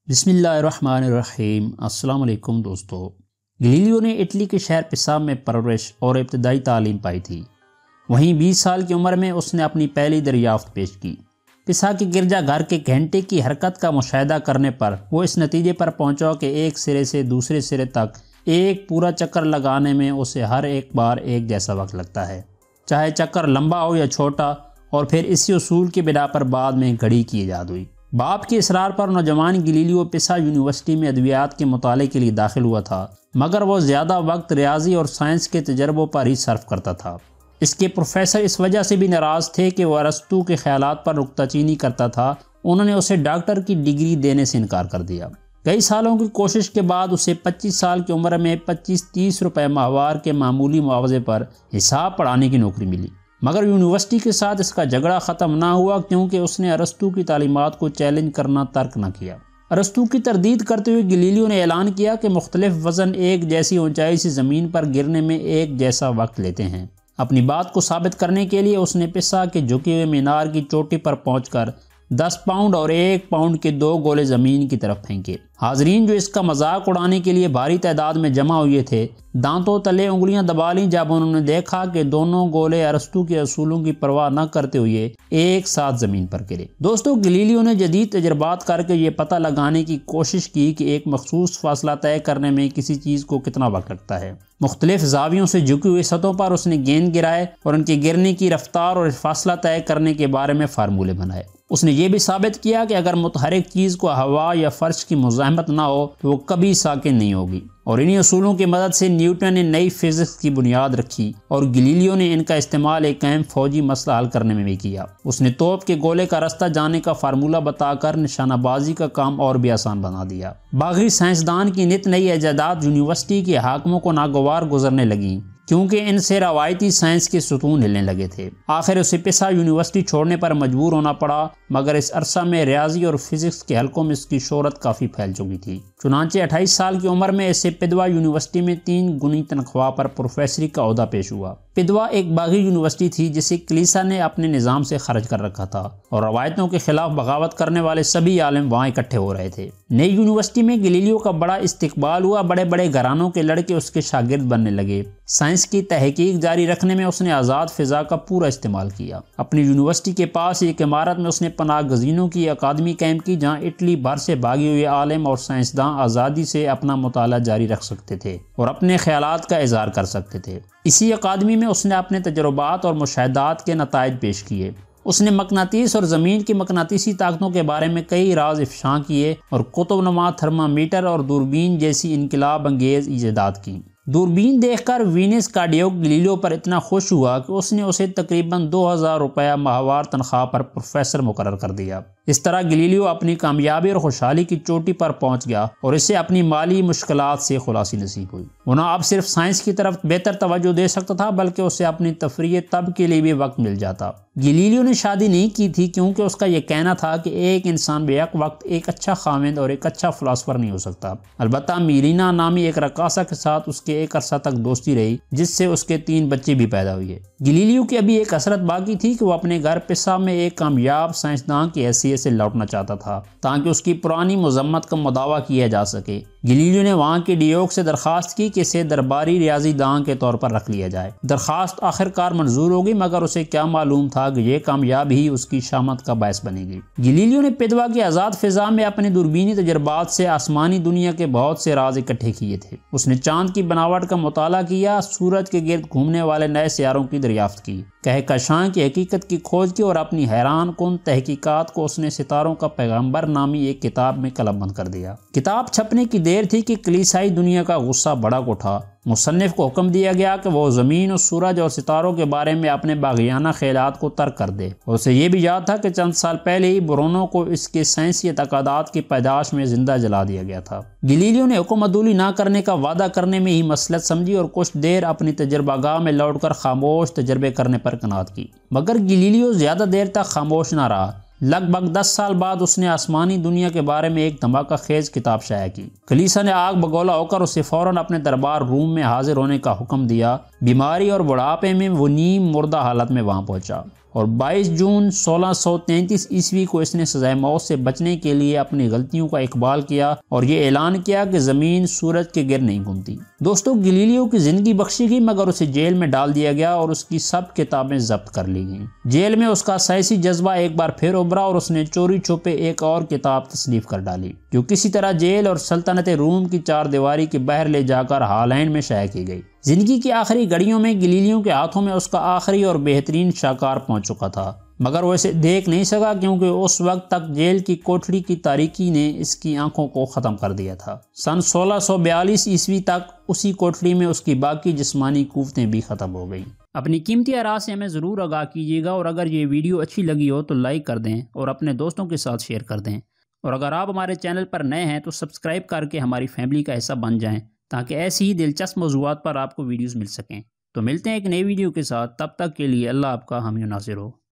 بسم اللہ الرحمن الرحیم۔ السلام علیکم دوستو۔ گلیلیو نے اٹلی کے شہر پیسا میں پرورش اور ابتدائی تعلیم پائی تھی۔ وہیں 20 سال کی عمر میں اس نے اپنی پہلی دریافت پیش کی۔ پیسا کے گرجا گھر کے گھنٹے کی حرکت کا مشاہدہ کرنے پر وہ اس نتیجے پر پہنچا کہ ایک سرے سے دوسرے سرے تک ایک پورا چکر لگانے میں اسے ہر ایک بار ایک جیسا وقت لگتا ہے، چاہے چکر لمبا ہو یا چھوٹا، اور پھر اسی اصول کی بنا پر بعد میں گھڑی کی ایجاد ہوئی۔ باپ کے اصرار پر نوجوان گلیلیو پیسا یونیورسٹی میں ادویات کے مطالعے کے لیے داخل ہوا تھا، مگر وہ زیادہ وقت ریاضی اور سائنس کے تجربوں پر ہی صرف کرتا تھا۔ اس کے پروفیسر اس وجہ سے بھی ناراض تھے کہ وہ ارسطو کے خیالات پر نکتہ چینی کرتا تھا۔ انہوں نے اسے ڈاکٹر کی ڈگری دینے سے انکار کر دیا۔ کئی سالوں کی کوشش کے بعد اسے 25 سال کی عمر میں 25-30 روپے ماہوار کے معمولی معاوضے پر حساب پڑھانے کی نوکری ملی، مگر یونیورسٹی کے ساتھ اس کا جھگڑا ختم نہ ہوا کیونکہ اس نے ارسطو کی تعلیمات کو چیلنج کرنا ترک نہ کیا۔ ارسطو کی تردید کرتے ہوئے گلیلیو نے اعلان کیا کہ مختلف وزن ایک جیسی اونچائی سے زمین پر گرنے میں ایک جیسا وقت لیتے ہیں۔ اپنی بات کو ثابت کرنے کے لیے اس نے پیسا کے جھکے ہوئے مینار کی چوٹی پر پہنچ کر 10 پاؤنڈ اور 1 پاؤنڈ کے 2 گولے زمین کی طرف پھینکے۔ حاضرین جو اس کا مذاق اڑانے کے لیے بھاری تعداد میں جمع ہوئے تھے، دانتوں تلے انگلیاں دبا لیں جب انہوں نے دیکھا کہ دونوں گولے ارسطو کے اصولوں کی پرواہ نہ کرتے ہوئے ایک ساتھ زمین پر گرے۔ دوستو، گلیلیو نے جدید تجربات کر کے یہ پتہ لگانے کی کوشش کی کہ ایک مخصوص فاصلہ طے کرنے میں کسی چیز کو کتنا وقت لگتا ہے۔ مختلف زاویوں سے جھکی ہوئی سطحوں پر اس نے گیند گرائے اور ان کے گرنے کی رفتار اور فاصلہ طے کرنے کے بارے میں فارمولے بنائے۔ اس نے یہ بھی ثابت کیا کہ اگر متحرک چیز کو ہوا یا فرش کی مزاحمت نہ ہو تو وہ کبھی ساکن نہیں ہوگی، اور انہی اصولوں کی مدد سے نیوٹن نے نئی فزکس کی بنیاد رکھی اور گلیلیو نے ان کا استعمال ایک اہم فوجی مسئلہ حل کرنے میں بھی کیا۔ اس نے توپ کے گولے کا راستہ جاننے کا فارمولہ بتا کر نشانہ بازی کا کام اور بھی آسان بنا دیا۔ باغی سائنسدان کی نت نئی ایجادات یونیورسٹی کے حاکموں کو ناگوار گزرنے لگیں کیونکہ ان سے روایتی سائنس کے ستون ہلنے لگے تھے۔ آخر اسے پیسا یونیورسٹی چھوڑنے پر مجبور ہونا پڑا، مگر اس عرصہ میں ریاضی اور فزکس کے حلقوں میں اس کی شہرت کافی پھیل چکی تھی۔ چنانچہ 28 سال کی عمر میں اسے پدوا یونیورسٹی میں 3 گنی تنخواہ پر پروفیسری کا عہدہ پیش ہوا۔ پدوا ایک باغی یونیورسٹی تھی جسے کلیسا نے اپنے نظام سے خارج کر رکھا تھا، اور روایتوں کے خلاف بغاوت کرنے والے سبھی عالم وہاں اکٹھے ہو رہے تھے۔ نئی یونیورسٹی میں گلیلیو کا بڑا استقبال ہوا، بڑے بڑے گھرانوں کے لڑکے اس کے شاگرد بننے لگے۔ سائنس کی تحقیق جاری رکھنے میں اس نے آزاد فضا کا پورا استعمال کیا۔ اپنی یونیورسٹی کے پاس ایک عمارت میں اس نے پناہ گزینوں کی اکادمی قائم کی جہاں اٹلی بھر سے بھاگے ہوئے عالم اور سائنسداں آزادی سے اپنا مطالعہ جاری رکھ سکتے تھے اور اپنے خیالات کا اظہار کر سکتے تھے۔ اسی اکادمی میں اس نے اپنے تجربات اور مشاہدات کے نتائج پیش کیے۔ اس نے مقناطیس اور زمین کی مقناطیسی طاقتوں کے بارے میں کئی راز افشاء کیے اور قطب نما تھرمامیٹر اور دوربین جیسی انقلاب انگیز ایجادات کی۔ دوربین دیکھ کر وینس کا ڈیوک گلیلیو پر اتنا خوش ہوا کہ اس نے اسے تقریباً 2000 روپیہ ماہوار تنخواہ پر پروفیسر مقرر کر دیا۔ اس طرح گلیلیو اپنی کامیابی اور خوشحالی کی چوٹی پر پہنچ گیا اور اسے اپنی مالی مشکلات سے خلاصی نصیب ہوئی۔ وہ نہ اب صرف سائنس کی طرف بہتر توجہ دے سکتا تھا بلکہ اسے اپنی تفریح طب کے لیے بھی وقت مل جاتا۔ گلیلیو نے شادی نہیں کی تھی کیونکہ اس کا یہ کہنا تھا کہ ایک انسان بیک وقت ایک اچھا خاوند اور ایک اچھا فلاسفر نہیں ہو سکتا۔ البتہ میرینا نامی ایک رقاصہ کے ساتھ اس کے ایک عرصہ تک دوستی رہی جس سے اس کے 3 بچے بھی پیدا ہوئے۔ گلیلیو کی ابھی ایک حسرت باقی تھی کہ وہ اپنے گھر پیسا میں ایک کامیاب سائنسدان کی حیثیت سے لوٹنا چاہتا تھا تاکہ اس کی پرانی مذمت کا مداوع کیا جا سکے۔ گلیلیو نے وہاں کے ڈیوک سے درخواست کی کہ اسے درباری ریاضی داں کے طور پر رکھ لیا جائے۔ درخواست آخرکار منظور ہوگی، مگر اسے کیا معلوم تھا کہ یہ کامیابی ہی اس کی شامت کا باعث بنے گی۔ گلیلیو نے پدوا کی آزاد فضا میں اپنے دوربینی تجربات سے آسمانی دنیا کے بہت سے راز اکٹھے کیے تھے۔ اس نے چاند کی بناوٹ کا مطالعہ کیا، سورج کے گرد گھومنے والے نئے سیاروں کی دریافت کی، کہکشاں کی حقیقت کی کھوج کی، اور اپنی حیران کن تحقیقات کو اس نے ستاروں کا پیغمبر نامی ایک کتاب میں قلم بند کر دیا۔ کتاب چھپنے کی دیر تھی کہ کلیسائی دنیا کا غصہ بڑا اٹھا۔ مصنف کو حکم دیا گیا کہ وہ زمین اور سورج اور ستاروں کے بارے میں اپنے باغیانہ خیالات کو ترک کر دے، اور اسے یہ بھی یاد تھا کہ چند سال پہلے ہی برونو کو اس کے سائنسی اعتقادات کی پیدائش میں زندہ جلا دیا گیا تھا۔ گلیلیو نے حکم عدولی نہ کرنے کا وعدہ کرنے میں ہی مصلحت سمجھی اور کچھ دیر اپنی تجربہ گاہ میں لوٹ کر خاموش تجربے کرنے پر قناعت کی، مگر گلیلیو زیادہ دیر تک خاموش نہ رہا۔ لگ بھگ 10 سال بعد اس نے آسمانی دنیا کے بارے میں ایک دھماکہ خیز کتاب شائع کی۔ کلیسا نے آگ بگولا ہو کر اسے فوراً اپنے دربار روم میں حاضر ہونے کا حکم دیا۔ بیماری اور بڑھاپے میں وہ نیم مردہ حالت میں وہاں پہنچا۔ اور 22 جون 1633 عیسوی کو اس نے سزائے موت سے بچنے کے لیے اپنی غلطیوں کا اقبال کیا اور یہ اعلان کیا کہ زمین سورج کے گرد نہیں گھومتی۔ دوستو، گلیلیو کی زندگی بخشی گئی مگر اسے جیل میں ڈال دیا گیا اور اس کی سب کتابیں ضبط کر لی گئیں۔ جیل میں اس کا سائنسی جذبہ ایک بار پھر ابھرا اور اس نے چوری چھپے ایک اور کتاب تصنیف کر ڈالی جو کسی طرح جیل اور سلطنت روم کی چار دیواری کے باہر لے جا کر ہالینڈ میں شائع کی گئی۔ زندگی کی آخری گھڑیوں میں گلیلیو کے ہاتھوں میں اس کا آخری اور بہترین شاہکار پہنچ چکا تھا، مگر وہ اسے دیکھ نہیں سکا کیونکہ اس وقت تک جیل کی کوٹڑی کی تاریکی نے اس کی آنکھوں کو ختم کر دیا تھا۔ سن 1642 عیسوی تک اسی کوٹڑی میں اس کی باقی جسمانی قوتیں بھی ختم ہو گئیں۔ اپنی قیمتی آراء سے ہمیں ضرور آگاہ کیجیے گا، اور اگر یہ ویڈیو اچھی لگی ہو تو لائک کر دیں اور اپنے دوستوں کے ساتھ شیئر کر دیں، اور اگر آپ ہمارے چینل پر نئے ہیں تو سبسکرائب کر کے ہماری فیملی کا حصہ بن جائیں تاکہ ایسی ہی دلچسپ موضوعات پر آپ کو ویڈیوز مل سکیں۔ تو ملتے ہیں ایک نئی ویڈیو کے ساتھ، تب تک کے لیے اللہ آپ کا حامی و ناصر ہو۔